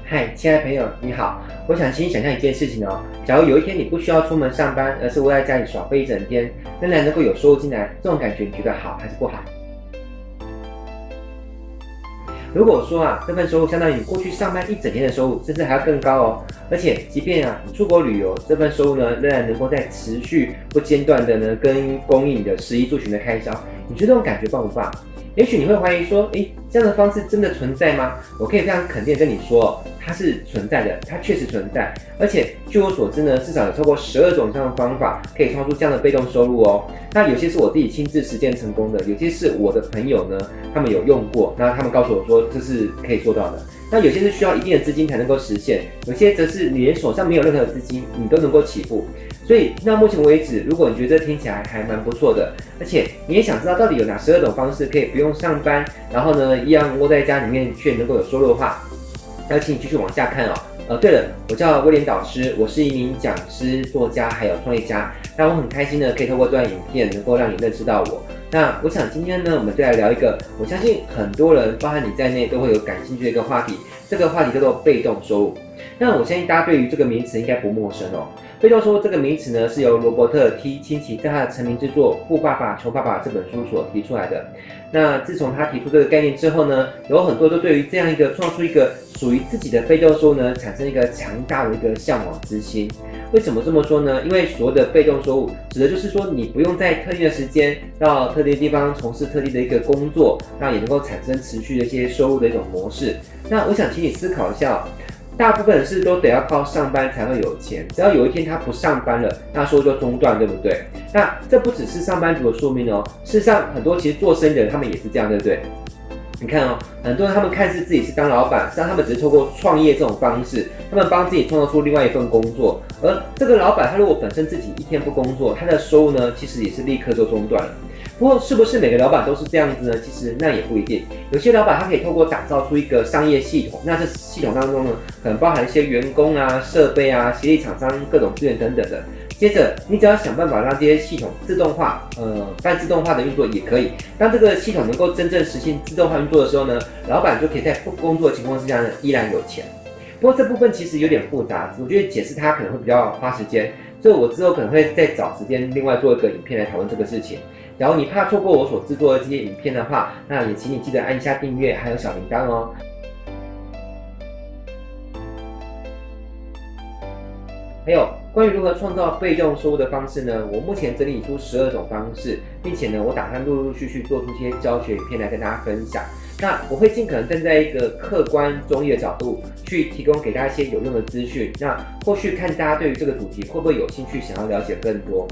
嗨，亲爱的朋友，你好。我想请你想象一件事情哦，假如有一天你不需要出门上班，而是窝在家里耍废一整天，仍然能够有收入进来，这种感觉你觉得好还是不好？如果说这份收入相当于你过去上班一整天的收入，甚至还要更高哦。而且，即便你出国旅游，这份收入呢，仍然能够在持续不间断的呢，供应你的食衣住行的开销。你觉得这种感觉棒不棒？也许你会怀疑说，这样的方式真的存在吗？我可以非常肯定的跟你说，它是存在的，它确实存在。而且据我所知呢，至少有超过12种这样的方法可以创出这样的被动收入哦。那有些是我自己亲自实践成功的，有些是我的朋友呢，他们有用过，那他们告诉我说这是可以做到的。那有些是需要一定的资金才能够实现，有些则是你连手上没有任何的资金，你都能够起步。所以到目前为止，如果你觉得这听起来还蛮不错的，而且你也想知道到底有哪12种方式可以不用上班，然后呢一样窝在家里面却能够有收入的话，那请你继续往下看哦。对了，我叫威廉导师，我是一名讲师、作家还有创业家。那我很开心呢，可以透过这段影片能够让你认识到我。那我想今天呢，我们就来聊一个我相信很多人，包含你在内，都会有感兴趣的一个话题。这个话题叫做被动收入。那我相信大家对于这个名词应该不陌生哦。被动收入这个名词呢，是由罗伯特 T 清崎在他的成名之作《富爸爸穷爸爸》这本书所提出来的。那自从他提出这个概念之后呢，有很多都对于这样一个创出一个属于自己的被动收入呢，产生一个强大的一个向往之心。为什么这么说呢？因为所谓的被动收入，指的就是说你不用在特定的时间到特定的地方从事特定的一个工作，那也能够产生持续的一些收入的一种模式。那我想请你思考一下大部分人是都得要靠上班才会有钱，只要有一天他不上班了，那收入就中断，对不对？那这不只是上班族的宿命哦，事实上很多其实做生意的人他们也是这样，对不对？你看很多人他们看似自己是当老板，实际上他们只是透过创业这种方式，他们帮自己创造出另外一份工作。而这个老板他如果本身自己一天不工作，他的收入呢，其实也是立刻就中断了。不过是不是每个老板都是这样子呢？其实那也不一定。有些老板他可以透过打造出一个商业系统，那这系统当中呢，可能包含一些员工设备协力厂商、各种资源等等的。接着，你只要想办法让这些系统自动化，半自动化的运作也可以。当这个系统能够真正实现自动化运作的时候呢，老板就可以在不工作的情况之下呢，依然有钱。不过这部分其实有点复杂，我觉得解释它可能会比较花时间，所以我之后可能会再找时间另外做一个影片来讨论这个事情。假如你怕错过我所制作的这些影片的话，那也请你记得按下订阅还有小铃铛哦。还有关于如何创造被动收入的方式呢？我目前整理出12种方式，并且呢，我打算陆续做出一些教学影片来跟大家分享。那我会尽可能站在一个客观中立的角度，去提供给大家一些有用的资讯。那后续看大家对于这个主题会不会有兴趣，想要了解更多。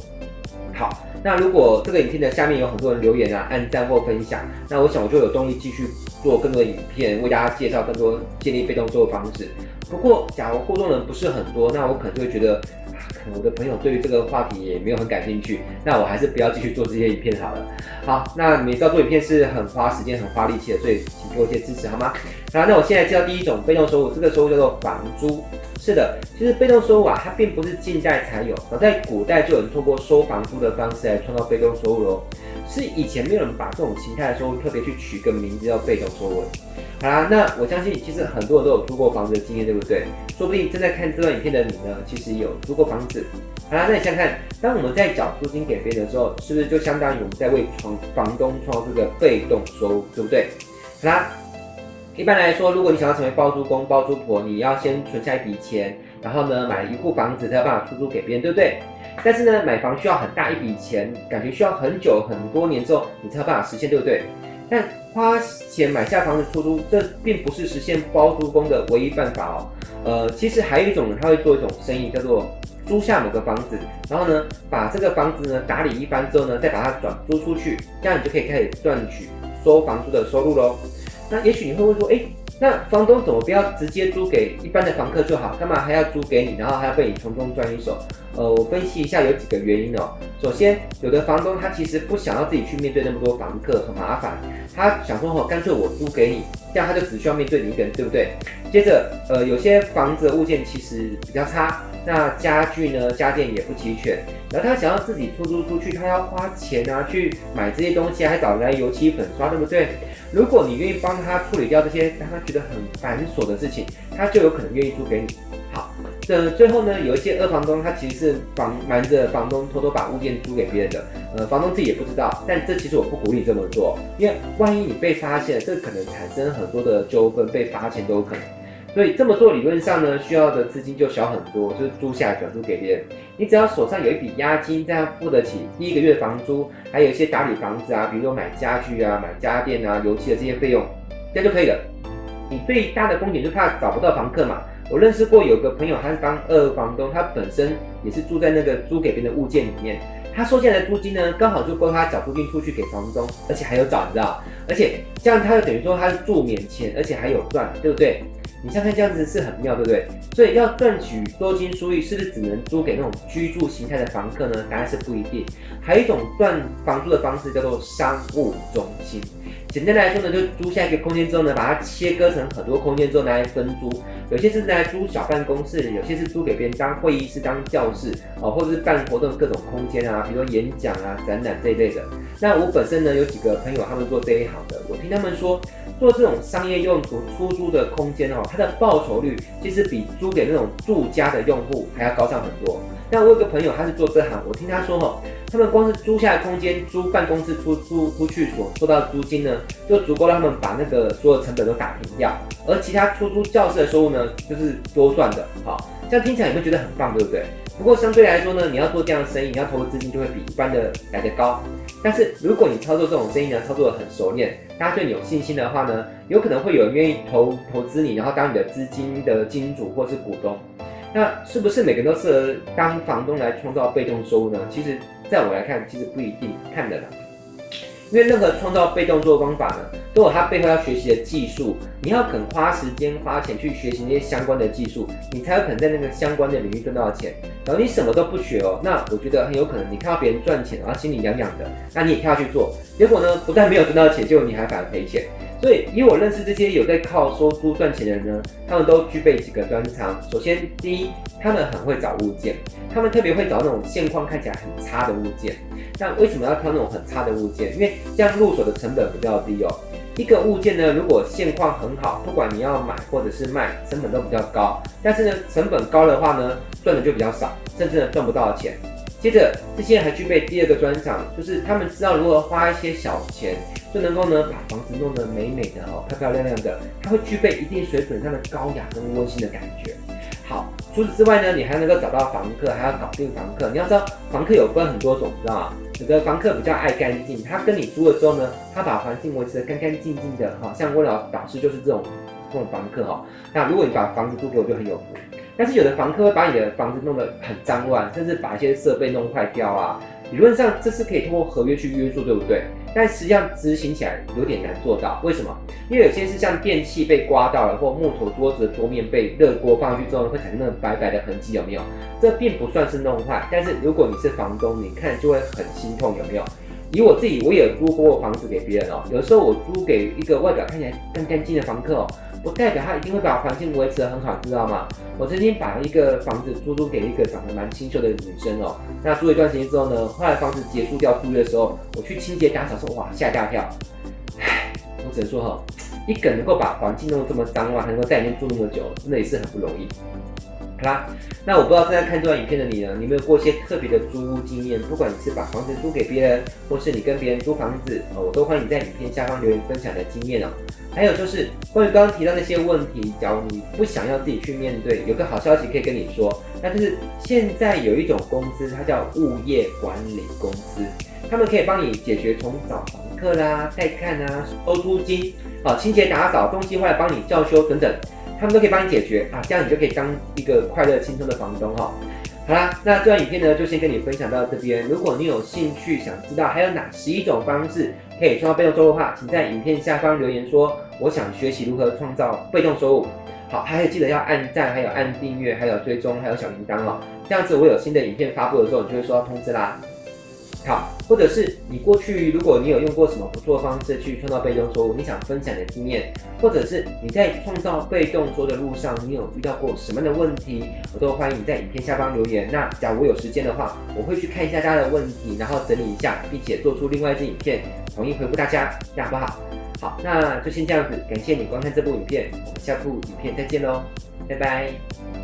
好，那如果这个影片的下面有很多人留言按赞或分享，那我想我就有动力继续做更多的影片，为大家介绍更多建立被动收入方式。不过，假如互动人不是很多，那我可能就会觉得，可能我的朋友对于这个话题也没有很感兴趣，那我还是不要继续做这些影片好了。好，那你们知道做影片是很花时间、很花力气的，所以请给我一些支持好吗？好，那我现在介绍第一种被动收入，这个收入叫做房租。是的，其实被动收入它并不是近代才有，早在古代就有人透过收房租的方式来创造被动收入咯。是以前没有人把这种形态的收入特别去取个名字叫被动收入。好啦，那我相信其实很多人都有租过房子的经验，对不对？说不定正在看这段影片的你呢，其实也有租过房子。好啦，那你想想看，当我们在缴租金给别人的时候，是不是就相当于我们在为房东创造这个被动收入，对不对？好啦。一般来说，如果你想要成为包租公、包租婆，你要先存下一笔钱，然后呢买一户房子才有办法出租给别人，对不对？但是呢，买房需要很大一笔钱，感觉需要很久很多年之后你才有办法实现，对不对？但花钱买下房子出租，这并不是实现包租公的唯一办法哦。其实还有一种人，他会做一种生意，叫做租下某个房子，然后呢把这个房子呢打理一番之后呢，再把它转租出去，这样你就可以开始赚取收房租的收入咯。那也许你会问说，那房东怎么不要直接租给一般的房客就好，干嘛还要租给你，然后还要被你从中赚一手？我分析一下有几个原因哦。首先，有的房东他其实不想要自己去面对那么多房客，很麻烦，他想说干脆我租给你，这样他就只需要面对你一个人，对不对？接着有些房子的物件其实比较差，那家具呢家电也不齐全，然后他想要自己出租出去，他要花钱啊去买这些东西，还找人来油漆粉刷，对不对？如果你愿意帮他处理掉这些让他觉得很繁琐的事情，他就有可能愿意租给你。好，最后呢，有一些二房东，他其实是瞒着房东偷偷把物件租给别人的，房东自己也不知道。但这其实我不鼓励这么做，因为万一你被发现了，这可能产生很多的纠纷，被罚钱都有可能。所以这么做理论上呢，需要的资金就小很多，就是租下来转租给别人。你只要手上有一笔押金，这样付得起第一个月房租，还有一些打理房子啊，比如说买家具啊、买家电啊、油漆的这些费用，这样就可以了。你最大的风险就怕找不到房客嘛。我认识过有个朋友，他是当二房东，他本身也是住在那个租给别人的物件里面，他收进来的租金呢，刚好就够他缴租金出去给房东，而且还有找，你知道？而且这样他就等于说他是住免钱，而且还有赚，对不对？你想看这样子是很妙，对不对？所以要赚取多金收益，是不是只能租给那种居住形态的房客呢？答案是不一定。还有一种赚房租的方式叫做商务中心。简单来说呢，就租下一个空间之后呢，把它切割成很多空间之后拿来分租。有些是拿来租小办公室，有些是租给别人当会议室、当教室或者是办活动各种空间啊，比如说演讲啊、展览这一类的。那我本身呢有几个朋友他们做这一行的，我听他们说，做这种商业用途出租的空间它的报酬率其实比租给那种住家的用户还要高上很多。那我有个朋友他是做这行，我听他说他们光是租下的空间、租办公室租出去所收到的租金呢，就足够让他们把那个所有成本都打平掉，而其他出租教室的收入呢，就是多赚的。好，这样听起来有没有觉得很棒，对不对？不过相对来说呢，你要做这样的生意，你要投入资金就会比一般的来得高。但是如果你操作这种生意呢，操作得很熟练，大家对你有信心的话呢，有可能会有人愿意投资你，然后当你的资金的金主或是股东。那是不是每个人都适合当房东来创造被动收入呢？其实在我来看，其实不一定看得了。因为任何创造被动收入方法呢，都有它背后要学习的技术，你要肯花时间花钱去学习那些相关的技术，你才有可能在那个相关的领域赚到钱。然后你什么都不学那我觉得很有可能你看到别人赚钱，然后心里痒痒的，那你也跳下去做，结果呢不但没有赚到钱，结果你还反而赔钱。所以以我认识这些有在靠收租赚钱的人呢，他们都具备几个专长。首先，第一，他们很会找物件，他们特别会找那种现况看起来很差的物件。那为什么要挑那种很差的物件？因为这样入手的成本比较低一个物件呢，如果现况很好，不管你要买或者是卖，成本都比较高。但是呢，成本高的话呢，赚的就比较少，甚至呢赚不到钱。接着，这些人还具备第二个专长，就是他们知道如何花一些小钱，就能够呢把房子弄得美美的漂漂亮亮的。他会具备一定水准上的高雅跟温馨的感觉。好，除此之外呢，你还能够找到房客，还要搞定房客。你要知道，房客有分很多种，知道吗？有的房客比较爱干净，他跟你租了之后呢，他把环境维持得干干净净的，像温老师就是这种房客那如果你把房子租给我，就很有福。但是有的房客会把你的房子弄得很脏乱，甚至把一些设备弄坏掉啊。理论上这是可以通过合约去约束，对不对？但实际上执行起来有点难做到。为什么？因为有些是像电器被刮到了，或木头桌子的桌面被热锅放上去之后，会产生那种白白的痕迹，有没有？这并不算是弄坏，但是如果你是房东，你看就会很心痛，有没有？以我自己，我也租过房子给别人有时候我租给一个外表看起来干干净的房客不代表他一定会把环境维持得很好，知道吗？我曾经把一个房子租给一个长得蛮清秀的女生那租了一段时间之后呢，后来房子结束掉租约的时候，我去清洁打扫说，哇，吓一大跳。我只能说一个人能够把环境弄得这么脏还能够在里面住那么久，真的也是很不容易。好啦，那我不知道正在看这段影片的你呢，你有没有过一些特别的租屋经验？不管你是把房子租给别人，或是你跟别人租房子我都欢迎你在影片下方留言分享你的经验还有就是关于刚刚提到那些问题，假如你不想要自己去面对，有个好消息可以跟你说，那就是现在有一种公司，它叫物业管理公司，他们可以帮你解决从找房客啦、带看啊、收租金清洁打扫、东西坏了帮你叫修等等。他们都可以帮你解决这样你就可以当一个快乐轻松的房东好啦，那这段影片呢就先跟你分享到这边。如果你有兴趣想知道还有哪11种方式可以创造被动收入的话，请在影片下方留言说我想学习如何创造被动收入。好，还有记得要按赞，还有按订阅，还有追踪，还有小铃铛这样子我有新的影片发布的时候，你就会收到通知啦。好，或者是你过去如果你有用过什么不错的方式去创造被动收入，你想分享的经验，或者是你在创造被动收入的路上，你有遇到过什么样的问题，我都欢迎你在影片下方留言。那假如我有时间的话，我会去看一下大家的问题，然后整理一下，并且做出另外一支影片，统一回复大家，这样好不好？好，那就先这样子，感谢你观看这部影片，我们下部影片再见喽，拜拜。